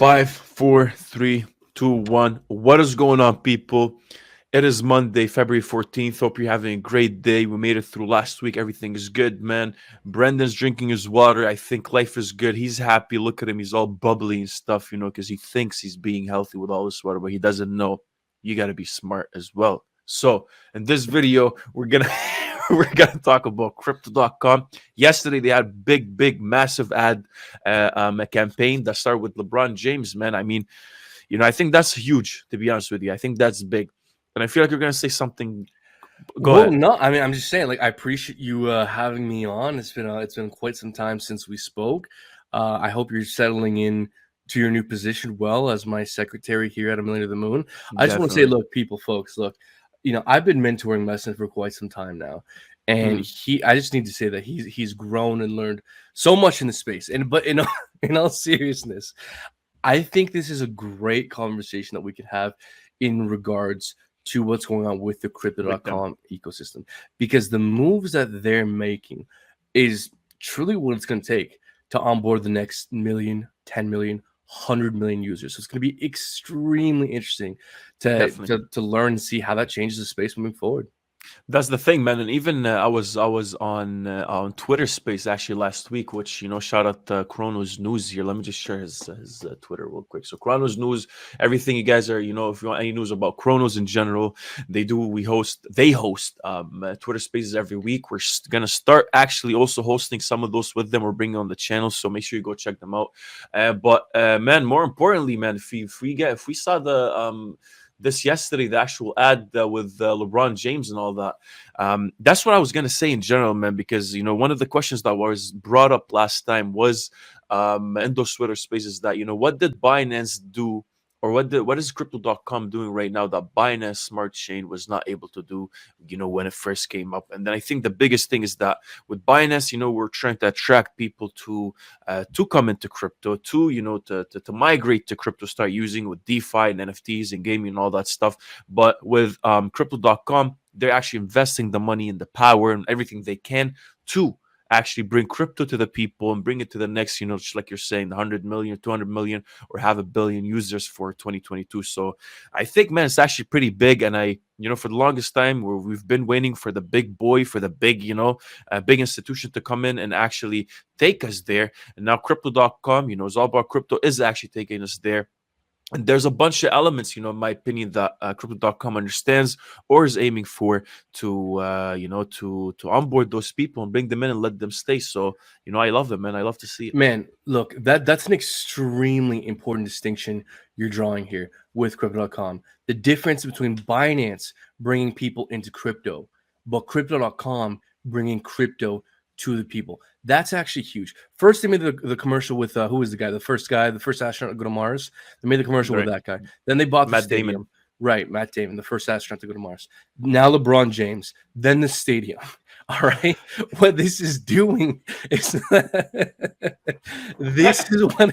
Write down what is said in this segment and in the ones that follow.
Five, four, three, two, one. What is going on, people? It is Monday, February 14th. Hope you're having a great day. We made it through last week. Everything is good, man. Brendan's drinking his water. I think life is good. He's happy. Look at him. He's all bubbly and stuff, because he thinks he's being healthy with all this water, but he doesn't know. You got to be smart as well. So, in this video, we're going to. We're gonna talk about crypto.com. Yesterday they had big, massive ad a campaign that started with LeBron James, man. I mean, I think that's huge, to be honest with you. I think that's big. And I feel like you're going to say something. Go Well, ahead. no, I mean, I'm just saying, I appreciate you having me on. It's been quite some time since we spoke. I hope you're settling in to your new position well as my secretary here at aMillionortheMoon. I just want to say, Definitely. look, folks, I've been mentoring Messon for quite some time now, and I just need to say that he's grown and learned so much in the space. But in all seriousness, I think this is a great conversation that we could have in regards to what's going on with the With them. crypto.com ecosystem, because the moves that they're making is truly what it's going to take to onboard the next million, 10 million, 100 million users. So it's going to be extremely interesting Definitely. to learn and see how that changes the space moving forward. That's the thing, man. And even I was on Twitter Space actually last week, which shout out Chronos News here. Let me just share his Twitter real quick. So Chronos News, everything you guys are, if you want any news about Chronos in general, they host Twitter Spaces every week. We're gonna start actually also hosting some of those with them. We're bringing on the channel, so make sure you go check them out. But man, more importantly, man, if we saw this yesterday, the actual ad with LeBron James and all that. That's what I was gonna say in general, man. Because one of the questions that was brought up last time was in those Twitter spaces that what did Binance do, or what is Crypto.com doing right now that Binance Smart Chain was not able to do, when it first came up. And then I think the biggest thing is that with Binance, we're trying to attract people to come into crypto, to migrate to crypto, start using with DeFi and NFTs and gaming and all that stuff. But with crypto.com, they're actually investing the money and the power and everything they can to actually bring crypto to the people and bring it to the next, just like you're saying, the 100 million, 200 million, or have a billion users for 2022. So I think, man, it's actually pretty big. And for the longest time, we've been waiting for the big boy, for the big, big institution to come in and actually take us there. And now crypto.com, it's all about crypto, is actually taking us there. And there's a bunch of elements, in my opinion, that crypto.com understands or is aiming for to, to onboard those people and bring them in and let them stay. So, I love them, man. I love to see it. Man, look, that's an extremely important distinction you're drawing here with crypto.com. The difference between Binance bringing people into crypto, but crypto.com bringing crypto to the people. That's actually huge. First, they made the commercial with who was the guy, the first astronaut to go to Mars. They made the commercial with Right. that guy. Then they bought the Matt stadium. Damon. Right, Matt Damon, the first astronaut to go to Mars. Now LeBron James, then the stadium. All right. What this is doing is this is what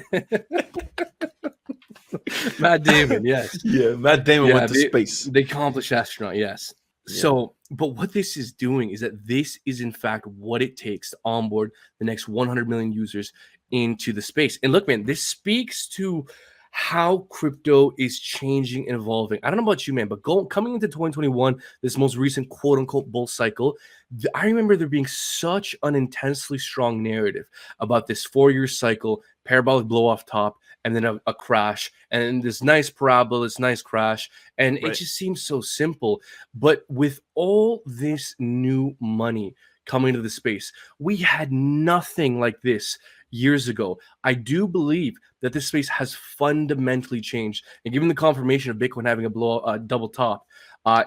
Matt Damon, yes. Yeah, Matt Damon went to space. The accomplished astronaut, yes. Yeah. So, but what this is doing is that this is in fact what it takes to onboard the next 100 million users into the space. And look, man, this speaks to how crypto is changing and evolving. I don't know about you, man, but coming into 2021, this most recent quote unquote bull cycle, I remember there being such an intensely strong narrative about this 4-year cycle, parabolic blow off top, and then a crash, and this nice parabola, this nice crash. And Right. it just seems so simple. But with all this new money coming into the space, we had nothing like this years ago. I do believe that this space has fundamentally changed, and given the confirmation of Bitcoin having a double top,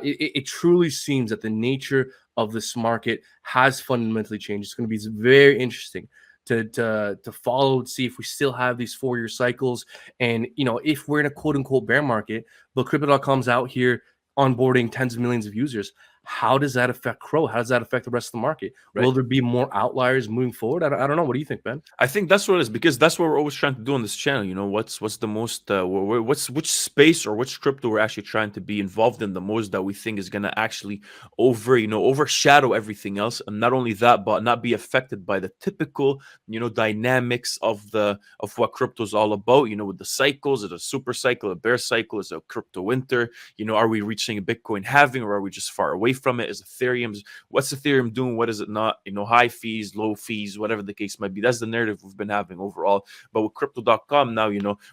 it truly seems that the nature of this market has fundamentally changed. It's going to be very interesting to follow, to see if we still have these 4-year cycles, and if we're in a quote unquote bear market, but crypto.com's out here onboarding tens of millions of users. How does that affect CRO? How does that affect the rest of the market? Right. Will there be more outliers moving forward? I don't know. What do you think, Ben? I think that's what it is, because that's what we're always trying to do on this channel. You know, what's the most which space or which crypto we're actually trying to be involved in the most, that we think is going to actually overshadow everything else, and not only that, but not be affected by the typical dynamics of what crypto is all about. You know, with the cycles, is it a super cycle, a bear cycle, is it a crypto winter? You know, are we reaching a Bitcoin halving, or are we just far away from it? What's Ethereum doing? What is it not? You know, high fees, low fees, whatever the case might be. That's the narrative we've been having overall. But with crypto.com now,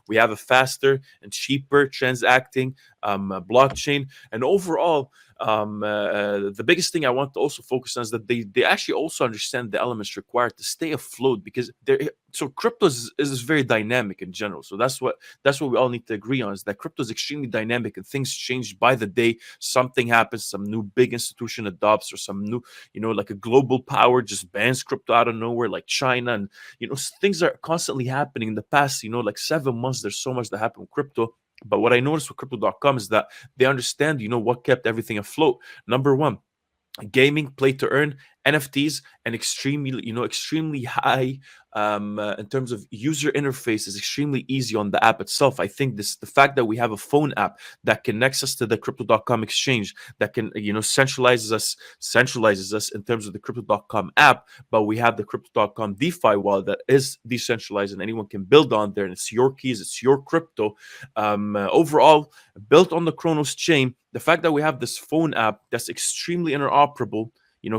we have a faster and cheaper transacting blockchain. And overall, the biggest thing I want to also focus on is that they actually also understand the elements required to stay afloat, because crypto is very dynamic in general. So that's what we all need to agree on, is that crypto is extremely dynamic and things change by the day. Something happens, some new big institution adopts, or some new, like a global power just bans crypto out of nowhere, like China. And things are constantly happening. In the past, like 7 months, there's so much that happened with crypto. But what I noticed with crypto.com is that they understand, what kept everything afloat. Number one, gaming, play to earn, NFTs, and extremely high in terms of user interface, is extremely easy on the app itself. I think the fact that we have a phone app that connects us to the crypto.com exchange, that can centralizes us in terms of the crypto.com app, but we have the crypto.com DeFi wallet that is decentralized and anyone can build on there, and it's your keys, it's your crypto. Overall, built on the Kronos chain, the fact that we have this phone app that's extremely interoperable,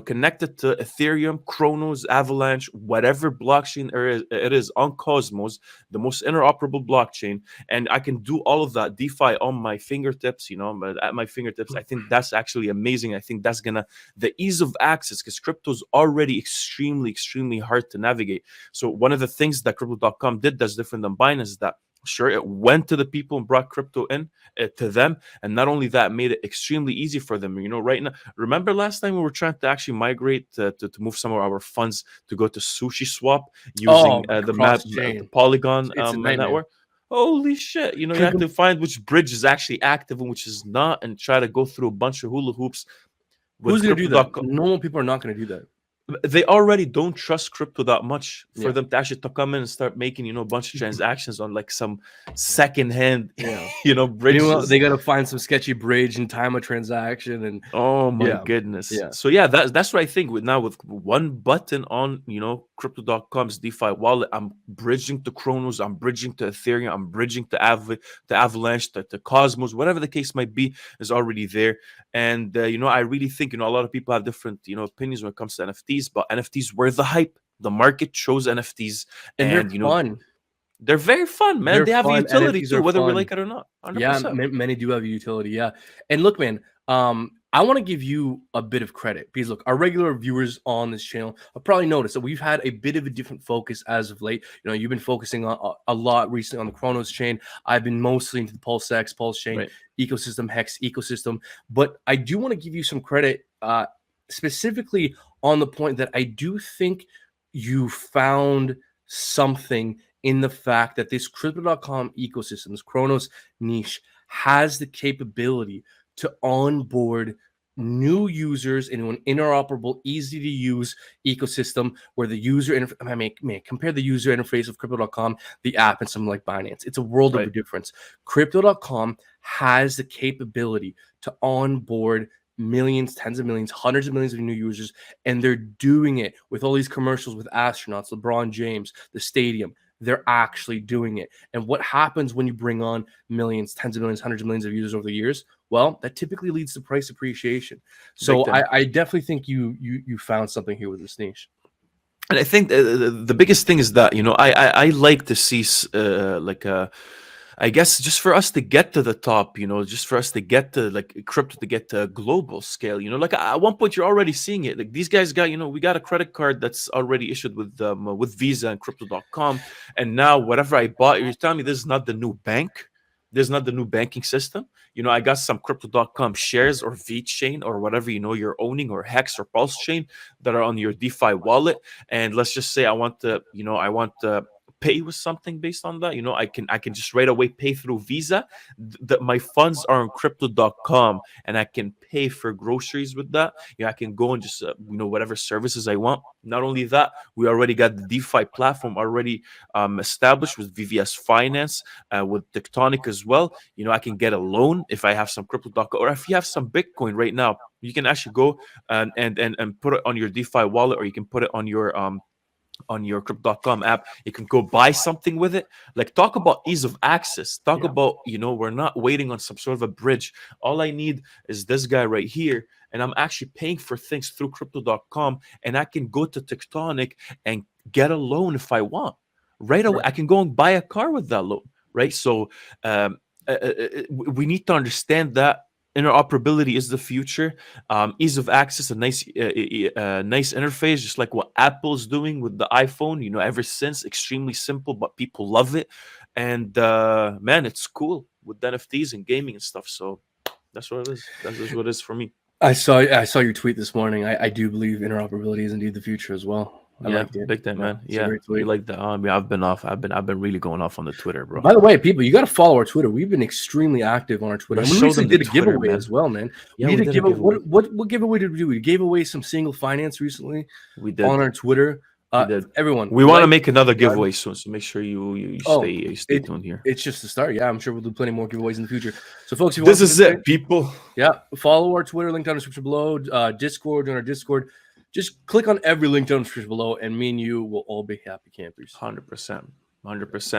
connected to Ethereum, Kronos, Avalanche, whatever blockchain it is on Cosmos, the most interoperable blockchain, and I can do all of that DeFi on my fingertips, at my fingertips. I think that's actually amazing. I think that's the ease of access, because crypto is already extremely hard to navigate. So one of the things that crypto.com did that's different than Binance is that, sure, it went to the people and brought crypto in to them, and not only that, made it extremely easy for them. Right now, remember last time we were trying to actually migrate to move some of our funds to go to Sushi Swap using the map, the Polygon It's a nightmare. network. Holy shit! You have to find which bridge is actually active and which is not, and try to go through a bunch of hula hoops. Who's going to do that? Normal people are not going to do that. They already don't trust crypto that much for them to actually to come in and start making, a bunch of transactions on like some secondhand, bridges. They got to find some sketchy bridge and time a transaction. And oh my goodness. Yeah. So that's what I think with one button on, crypto.com's DeFi wallet, I'm bridging to Kronos, I'm bridging to Ethereum, I'm bridging to Avalanche, to Cosmos, whatever the case might be, is already there. And I really think, a lot of people have different, opinions when it comes to NFTs. But NFTs were the hype. The market chose NFTs, and they're fun. They're very fun, man. They have a utility too, whether we like it or not. 100%. Yeah, many do have a utility. Yeah, and look, man, I want to give you a bit of credit, because look, our regular viewers on this channel have probably noticed that we've had a bit of a different focus as of late. You've been focusing on a lot recently on the Kronos chain. I've been mostly into the PulseX, Pulse chain ecosystem, Hex ecosystem. But I do want to give you some credit, specifically on the point that I do think you found something in the fact that this crypto.com ecosystem, this Kronos niche, has the capability to onboard new users into an interoperable, easy to use ecosystem where the user interface, compare the user interface of crypto.com, the app, and something like Binance. It's a world of a difference. Crypto.com has the capability to onboard millions, tens of millions, hundreds of millions of new users, and they're doing it with all these commercials with astronauts, LeBron James, the stadium. They're actually doing it. And what happens when you bring on millions, tens of millions, hundreds of millions of users over the years? Well, that typically leads to price appreciation. So I definitely think you found something here with this niche. And I think the biggest thing is that, I like to see I guess just for us to get to the top, just for us to get to crypto to get to a global scale, at one point you're already seeing it. Like these guys got, we got a credit card that's already issued with Visa and crypto.com. And now whatever I bought, you're telling me this is not the new bank. This is not the new banking system. I got some crypto.com shares or VeChain or whatever, you're owning, or Hex or Pulse chain that are on your DeFi wallet. And let's just say I want to pay with something based on that. I can just right away pay through Visa. That my funds are on crypto.com, and I can pay for groceries with that. I can go and just whatever services I want. Not only that, we already got the DeFi platform already established with VVS Finance, with Tectonic as well. I can get a loan if I have some crypto.com, or if you have some Bitcoin right now, you can actually go and put it on your DeFi wallet, or you can put it on your crypto.com app. You can go buy something with it. Like, talk about ease of access. Talk about, we're not waiting on some sort of a bridge. All I need is this guy right here, and I'm actually paying for things through crypto.com, and I can go to Tectonic and get a loan if I want. Right away, I can go and buy a car with that loan, right? So we need to understand that interoperability is the future. Ease of access, a nice interface, just like what Apple's doing with the iPhone. Ever since, extremely simple, but people love it. And man, it's cool with NFTs and gaming and stuff. So that's what it is. That's just what it is for me. I saw your tweet this morning. I do believe interoperability is indeed the future as well. I liked it. Big time, man. Yeah, you like that. I've been really going off on the Twitter, bro. By the way, people, you got to follow our Twitter. We've been extremely active on our Twitter. We recently did a giveaway as well, man. Yeah, we did a giveaway. What giveaway did we do? We gave away some single finance recently. We did on our Twitter. Everyone, we want to make another giveaway soon, so make sure you stay tuned here. It's just the start. Yeah, I'm sure we'll do plenty more giveaways in the future. So, folks, if you this is it, people. Yeah, follow our Twitter, link down in the description below. Discord, join our Discord. Just click on every link down in the description below, and me and you will all be happy campers. 100%.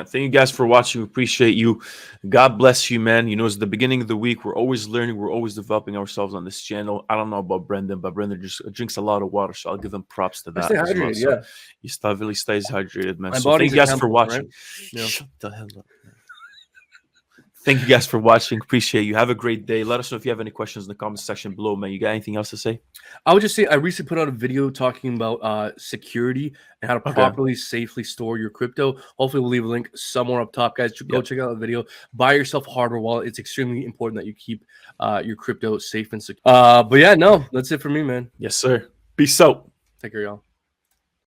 Thank you guys for watching. We appreciate you. God bless you, man. It's the beginning of the week. We're always learning. We're always developing ourselves on this channel. I don't know about Brendan, but Brendan just drinks a lot of water, so I'll give him props to that. Stay hydrated, so he really stays hydrated, man. So thank you guys for watching. Right? Shut the hell up, man. Thank you guys for watching. Appreciate you. Have a great day. Let us know if you have any questions in the comment section below, man. You got anything else to say? I would just say I recently put out a video talking about security and how to properly, safely store your crypto. Hopefully, we'll leave a link somewhere up top, guys. Go check out the video. Buy yourself a hardware wallet. It's extremely important that you keep your crypto safe and secure. But yeah, no, that's it for me, man. Yes, sir. Peace out. Take care, y'all.